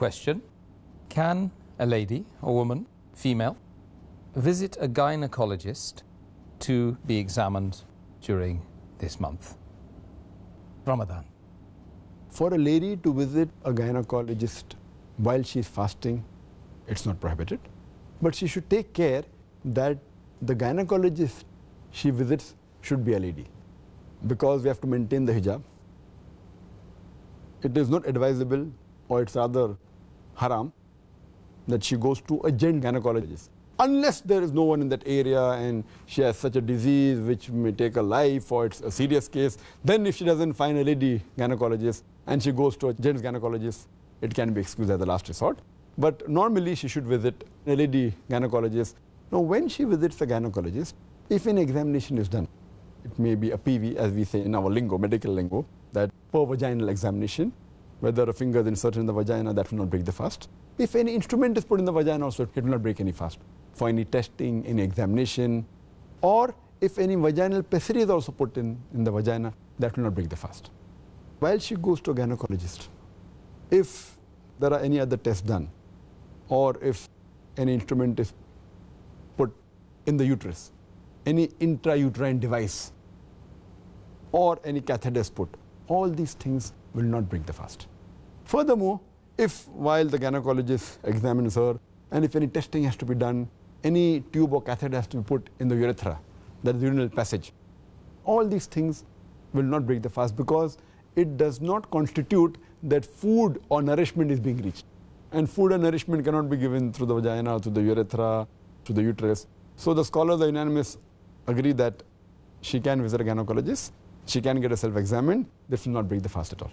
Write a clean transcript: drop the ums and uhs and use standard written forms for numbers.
question. Can a lady, a woman, female, visit a gynecologist to be examined during this month, Ramadan? For a lady to visit a gynecologist while she is fasting, it's not prohibited. But she should take care that the gynecologist she visits should be a lady, because we have to maintain the hijab. It is not advisable, or it's rather haram, that she goes to a gent gynecologist, unless there is no one in that area and she has such a disease which may take her life, or it's a serious case. Then if she doesn't find a lady gynecologist and she goes to a gent gynecologist, it can be excused as a last resort. But normally she should visit a lady gynecologist. Now when she visits a gynecologist, if an examination is done, it may be a PV, as we say in our lingo, medical lingo, that per vaginal examination, whether a finger is inserted in the vagina, that will not break the fast. If any instrument is put in the vagina also, it will not break any fast. For any testing, any examination, or if any vaginal pessary is also put in the vagina, that will not break the fast. While she goes to a gynecologist, if there are any other tests done, or if any instrument is put in the uterus, any intrauterine device, or any catheter is put, all these things will not break the fast. Furthermore, if while the gynecologist examines her, and if any testing has to be done, any tube or catheter has to be put in the urethra, that is the urinary passage, all these things will not break the fast, because it does not constitute that food or nourishment is being reached. And food and nourishment cannot be given through the vagina, through the urethra, through the uterus. So the scholars are unanimous, agree that she can visit a gynecologist, she can get herself examined. This will not break the fast at all.